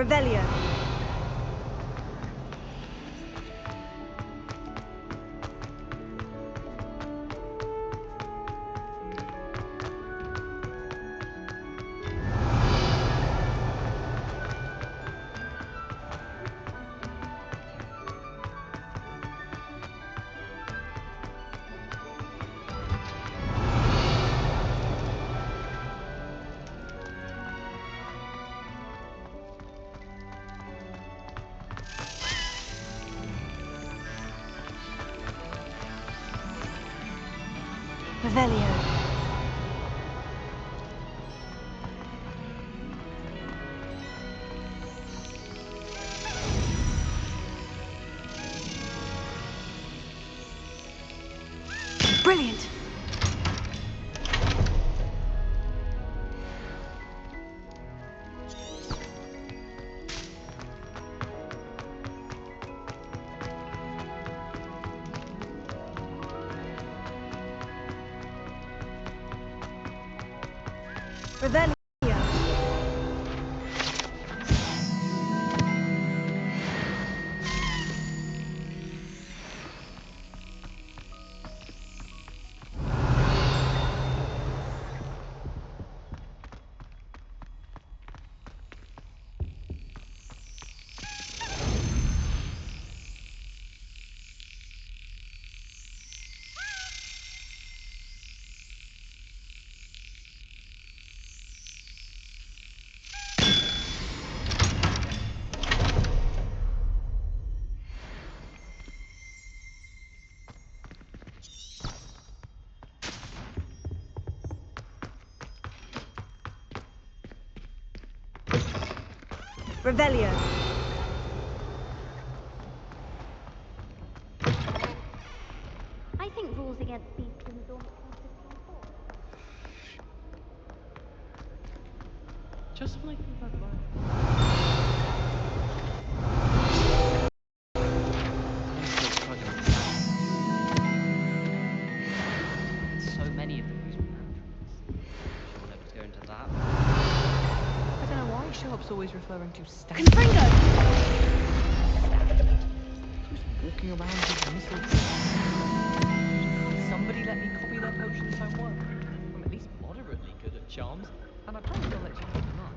Revelio. Revelio. Brilliant! Revelio. Revelio. I think rules against beasts in the dormitory system fall. Just when I think I've learned. So many of them use mantras. We'll never go into that. I don't know why Sharp's always referring to standing. Confringo! Who's walking around with missiles? Can't somebody let me copy their potion's homework? I'm at least moderately good at charms, and I promise I'll let you keep them up.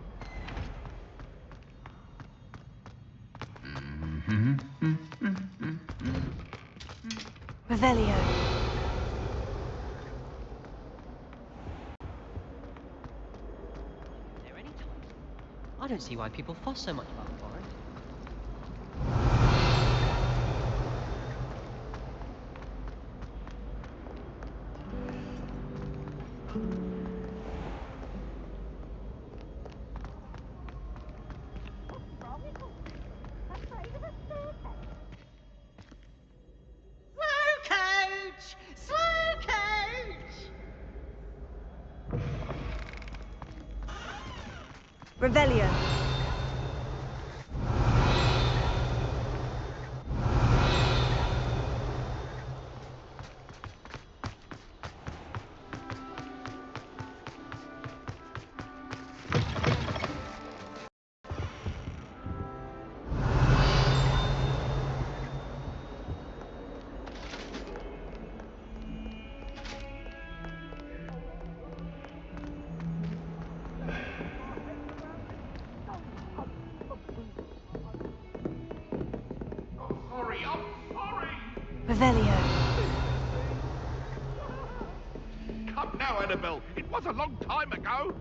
Revelio. There any times? I don't see why people fuss so much about the forest. Revelio. Revelio. Come now, Annabelle. It was a long time ago.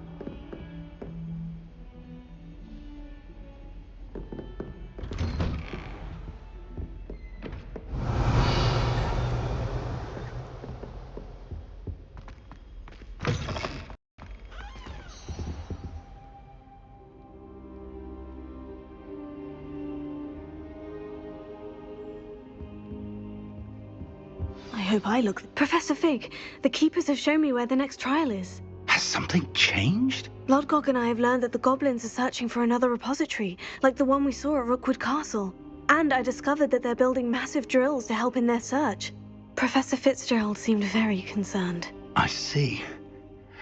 I hope I look. Professor Fig, the Keepers have shown me where the next trial is. Has something changed? Lodgok and I have learned that the goblins are searching for another repository, like the one we saw at Rookwood Castle. And I discovered that they're building massive drills to help in their search. Professor Fitzgerald seemed very concerned. I see.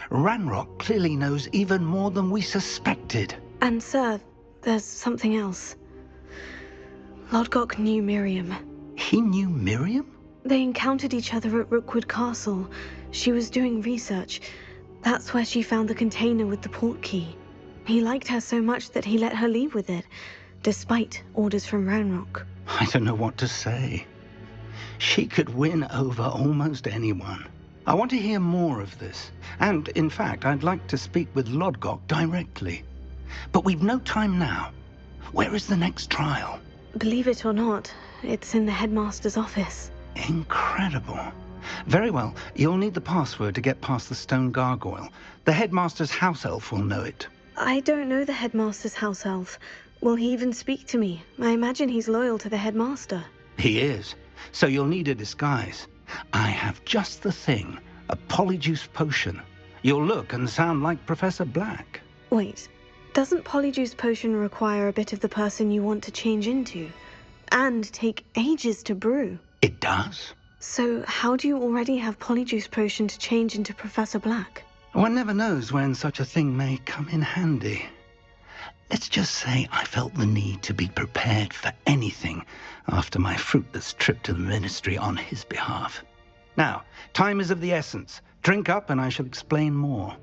Ranrock clearly knows even more than we suspected. And sir, there's something else. Lodgok knew Miriam. He knew Miriam? They encountered each other at Rookwood Castle. She was doing research. That's where she found the container with the port key. He liked her so much that he let her leave with it, despite orders from Ranrock. I don't know what to say. She could win over almost anyone. I want to hear more of this. And, in fact, I'd like to speak with Lodgok directly. But we've no time now. Where is the next trial? Believe it or not, it's in the headmaster's office. Incredible. Very well. You'll need the password to get past the stone gargoyle. The headmaster's house elf will know it. I don't know the headmaster's house elf. Will he even speak to me? I imagine he's loyal to the headmaster. He is. So you'll need a disguise. I have just the thing. A Polyjuice potion. You'll look and sound like Professor Black. Wait, doesn't Polyjuice potion require a bit of the person you want to change into? And take ages to brew? It does. So how do you already have Polyjuice potion to change into Professor Black? One never knows when such a thing may come in handy. Let's just say I felt the need to be prepared for anything after my fruitless trip to the ministry on his behalf. Now, time is of the essence. Drink up and I shall explain more.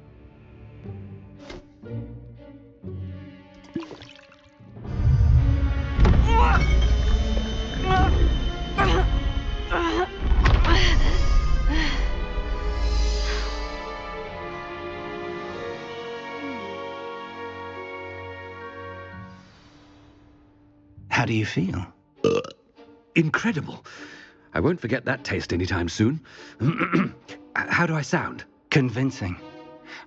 How do you feel? Incredible. I won't forget that taste anytime soon. How do I sound? Convincing.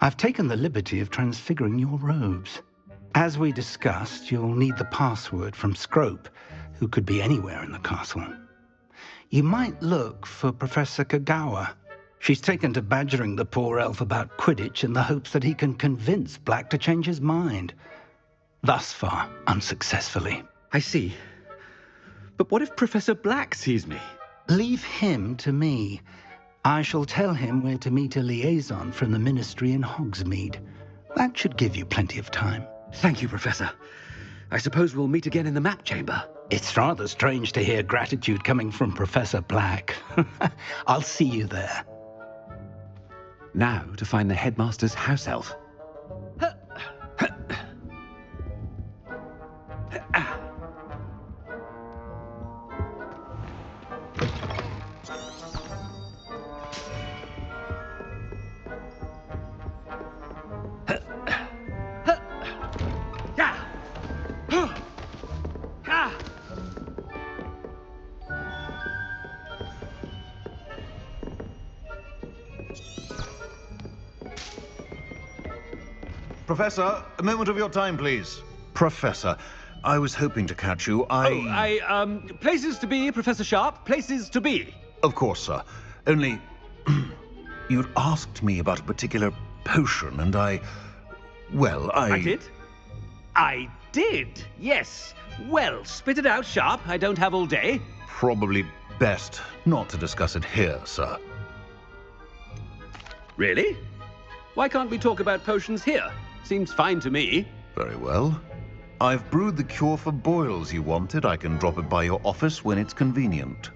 I've taken the liberty of transfiguring your robes. As we discussed, you'll need the password from Scrope, who could be anywhere in the castle. You might look for Professor Kagawa. She's taken to badgering the poor elf about Quidditch in the hopes that he can convince Black to change his mind. Thus far, unsuccessfully. I see. But what if Professor Black sees me? Leave him to me. I shall tell him where to meet a liaison from the ministry in Hogsmeade. That should give you plenty of time. Thank you, Professor. I suppose we'll meet again in the map chamber. It's rather strange to hear gratitude coming from Professor Black. I'll see you there. Now to find the headmaster's house elf. Professor, a moment of your time, please. Professor, I was hoping to catch you. Places to be, Professor Sharp. Places to be. Of course, sir. Only, you'd asked me about a particular potion, and I did? I did, yes. Well, spit it out, Sharp. I don't have all day. Probably best not to discuss it here, sir. Really? Why can't we talk about potions here? Seems fine to me. Very well. I've brewed the cure for boils you wanted. I can drop it by your office when it's convenient.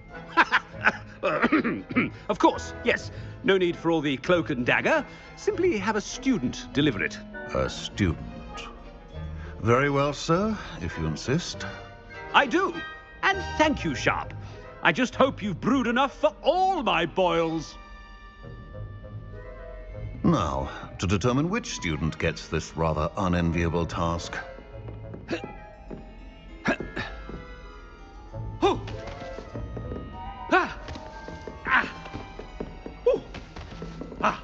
Of course, yes. No need for all the cloak and dagger. Simply have a student deliver it. A student. Very well, sir, if you insist. I do. And thank you, Sharp. I just hope you've brewed enough for all my boils. Now, to determine which student gets this rather unenviable task. Oh. Ah. Ah. Oh. Ah.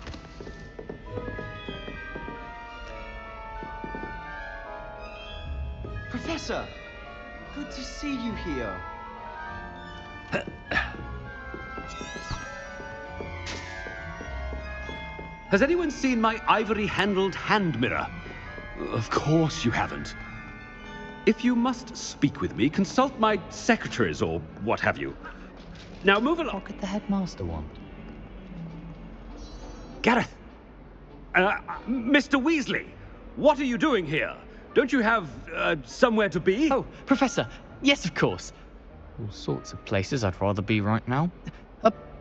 Professor, good to see you here. Has anyone seen my ivory-handled hand mirror? Of course you haven't. If you must speak with me, consult my secretaries or what have you. Now move along. What could the headmaster want? Gareth! Mr. Weasley, what are you doing here? Don't you have, somewhere to be? Oh, Professor, yes, of course. All sorts of places I'd rather be right now.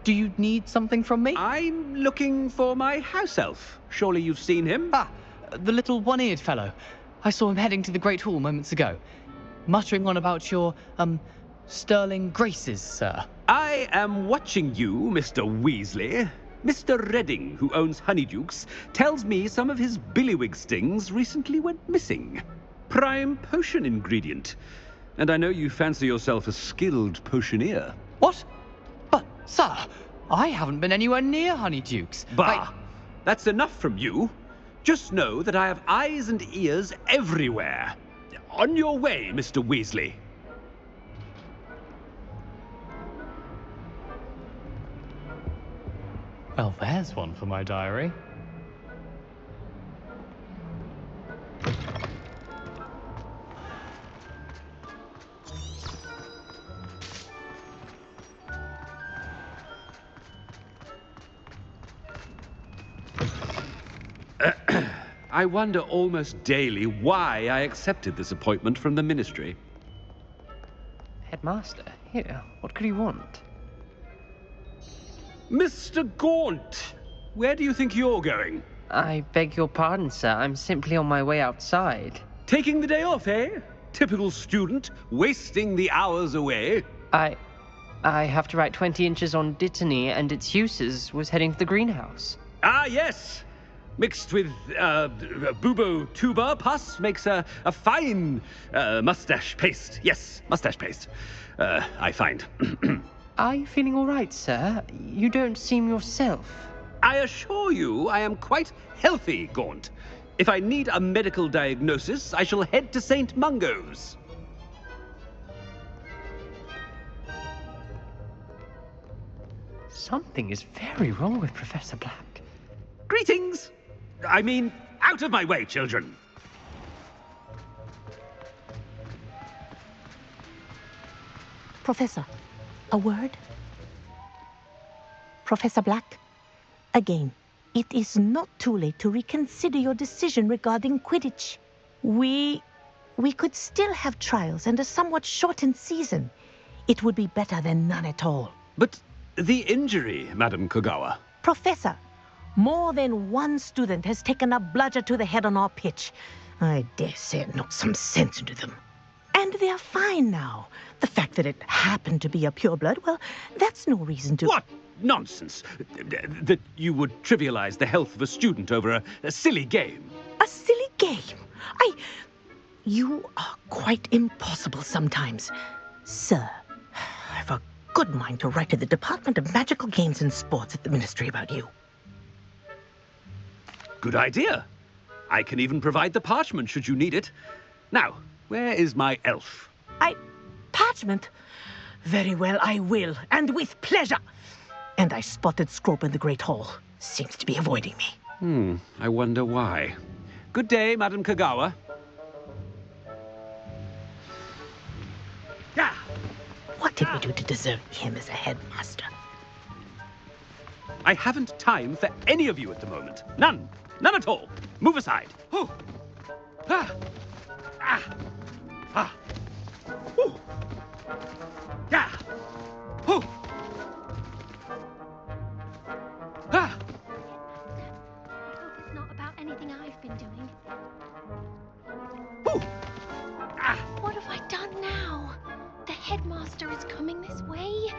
Do you need something from me? I'm looking for my house elf. Surely you've seen him? Ah, the little one-eared fellow. I saw him heading to the Great Hall moments ago, muttering on about your, sterling graces, sir. I am watching you, Mr. Weasley. Mr. Redding, who owns Honeydukes, tells me some of his billywig stings recently went missing. Prime potion ingredient. And I know you fancy yourself a skilled potioneer. What? But, sir, I haven't been anywhere near Honeydukes. Bah! That's enough from you. Just know that I have eyes and ears everywhere. On your way, Mr. Weasley. Well, there's one for my diary. I wonder almost daily why I accepted this appointment from the Ministry. Headmaster, here, what could he want? Mr. Gaunt, where do you think you're going? I beg your pardon, sir. I'm simply on my way outside. Taking the day off, eh? Typical student, wasting the hours away. I have to write 20 inches on Dittany and its uses. Was heading to the greenhouse. Ah, yes. Mixed with bubo tuber pus makes a fine mustache paste. Yes, mustache paste. I find. Are you feeling all right, sir? You don't seem yourself. I assure you I am quite healthy, Gaunt. If I need a medical diagnosis, I shall head to St. Mungo's. Something is very wrong with Professor Black. Greetings! I mean, out of my way, children! Professor, a word? Professor Black, again, it is not too late to reconsider your decision regarding Quidditch. We could still have trials and a somewhat shortened season. It would be better than none at all. But the injury, Madam Kogawa. Professor, more than one student has taken a bludger to the head on our pitch. I dare say it knocked some sense into them. And they're fine now. The fact that it happened to be a pureblood, well, that's no reason to... What nonsense! That you would trivialize the health of a student over a silly game. A silly game? You are quite impossible sometimes. Sir, I've a good mind to write to the Department of Magical Games and Sports at the Ministry about you. Good idea. I can even provide the parchment should you need it. Now, where is my elf? Parchment? Very well, I will, and with pleasure. And I spotted Scrope in the Great Hall. Seems to be avoiding me. I wonder why. Good day, Madam Kogawa. Yeah. What did we do to deserve him as a headmaster? I haven't time for any of you at the moment. None. None at all. Move aside. Oh. Ah. Ah. Ah. Ooh. Yeah. Oh. Ah. I hope it's not about anything I've been doing. Ooh. Ah. What have I done now? The headmaster is coming this way.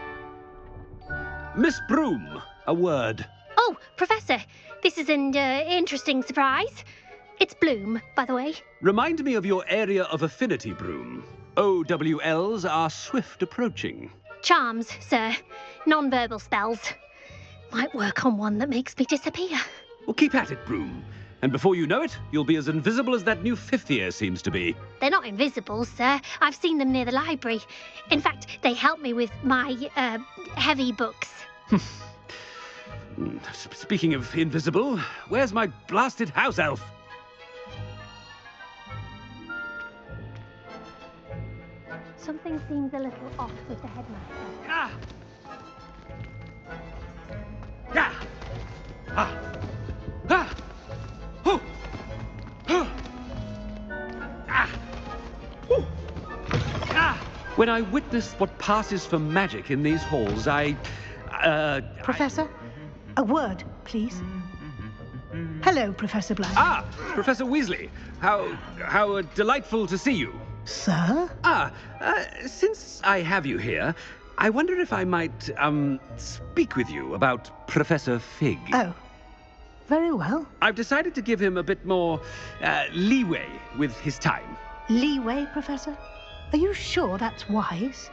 Miss Broom, a word. Oh, Professor, this is an interesting surprise. It's Bloom, by the way. Remind me of your area of affinity, Broom. OWLs are swift approaching. Charms, sir. Non-verbal spells. Might work on one that makes me disappear. Well, keep at it, Broom. And before you know it, you'll be as invisible as that new fifth year seems to be. They're not invisible, sir. I've seen them near the library. In fact, they help me with my, heavy books. Speaking of invisible, where's my blasted house elf? Something seems a little off with the headmaster. Ah! Yeah! Ah! Ah! Oh! Ah! When I witness what passes for magic in these halls, Professor, a word, please. Hello, Professor Black. Ah, Professor Weasley. How delightful to see you. Sir? Since I have you here, I wonder if I might, speak with you about Professor Fig. Oh, very well. I've decided to give him a bit more, leeway with his time. Leeway, Professor? Are you sure that's wise?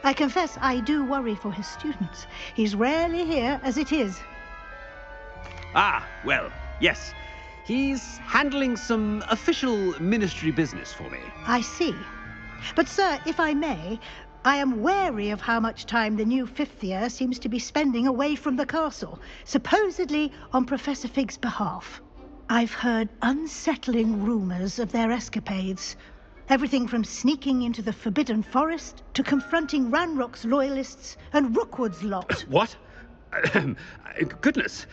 I confess I do worry for his students. He's rarely here as it is. Ah, well, yes. He's handling some official ministry business for me. I see. But, sir, if I may, I am wary of how much time the new fifth year seems to be spending away from the castle, supposedly on Professor Fig's behalf. I've heard unsettling rumors of their escapades. Everything from sneaking into the Forbidden Forest to confronting Ranrock's loyalists and Rookwood's lot. What? Goodness.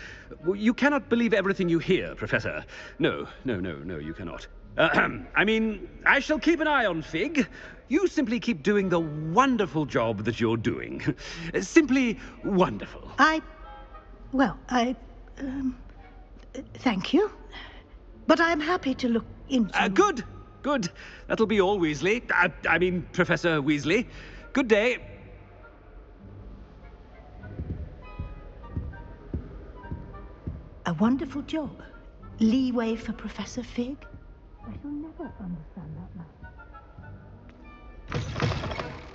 You cannot believe everything you hear, Professor. No, you cannot. I mean, I shall keep an eye on Fig. You simply keep doing the wonderful job that you're doing. Simply wonderful. Thank you. But I'm happy to look into... Good. That'll be all, Weasley. I mean, Professor Weasley. Good day. A wonderful job. Leeway for Professor Fig. I shall never understand that man.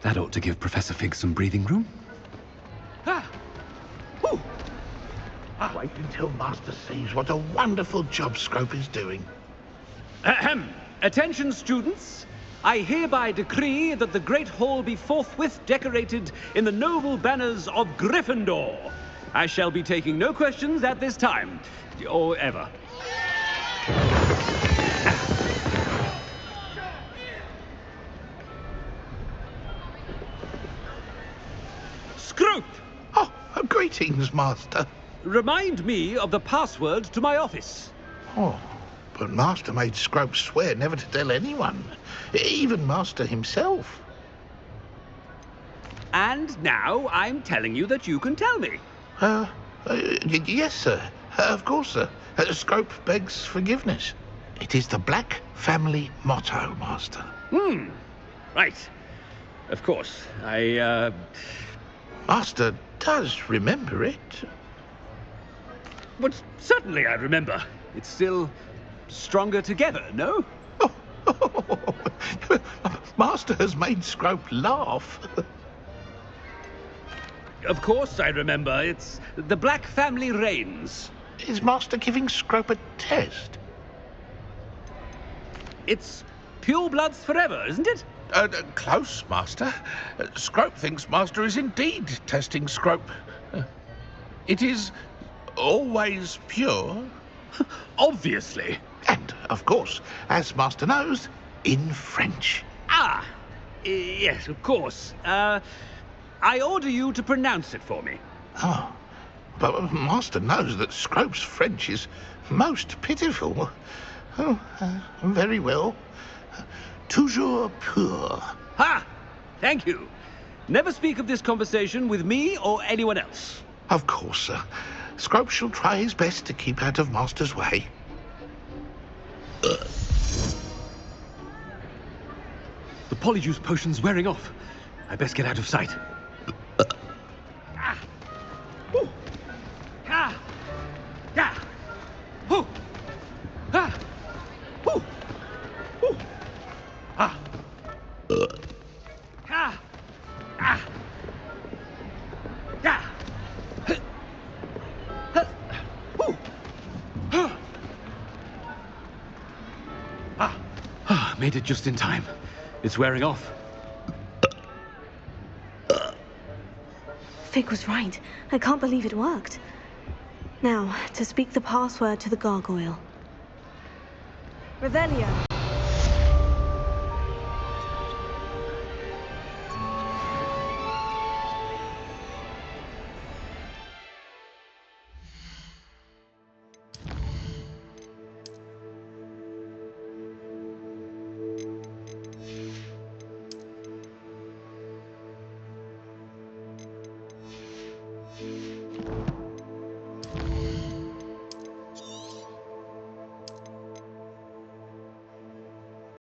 That ought to give Professor Fig some breathing room. Wait until Master sees what a wonderful job Scrope is doing. Attention, students. I hereby decree that the Great Hall be forthwith decorated in the noble banners of Gryffindor. I shall be taking no questions at this time, or ever. Scrope! Oh, greetings, Master. Remind me of the password to my office. Oh, but Master made Scrope swear never to tell anyone, even Master himself. And now I'm telling you that you can tell me. Yes, sir. Of course, sir. Scrope begs forgiveness. It is the Black family motto, Master. Right. Of course. Master does remember it. But certainly I remember. It's still stronger together, no? Master has made Scrope laugh. Of course I remember. It's the Black family reigns. Is Master giving Scrope a test? It's purebloods forever, isn't it? Close, Master. Scrope thinks Master is indeed testing Scrope. It is always pure. Obviously. And, of course, as Master knows, in French. Yes, of course. I order you to pronounce it for me. Oh, but Master knows that Scrope's French is most pitiful. Oh, very well. Toujours pur. Ha! Thank you. Never speak of this conversation with me or anyone else. Of course, sir. Scrope shall try his best to keep out of Master's way. The Polyjuice potion's wearing off. I best get out of sight. Made it just in time. It's wearing off. Fig was right. I can't believe it worked. Now, to speak the password to the gargoyle. Revelio.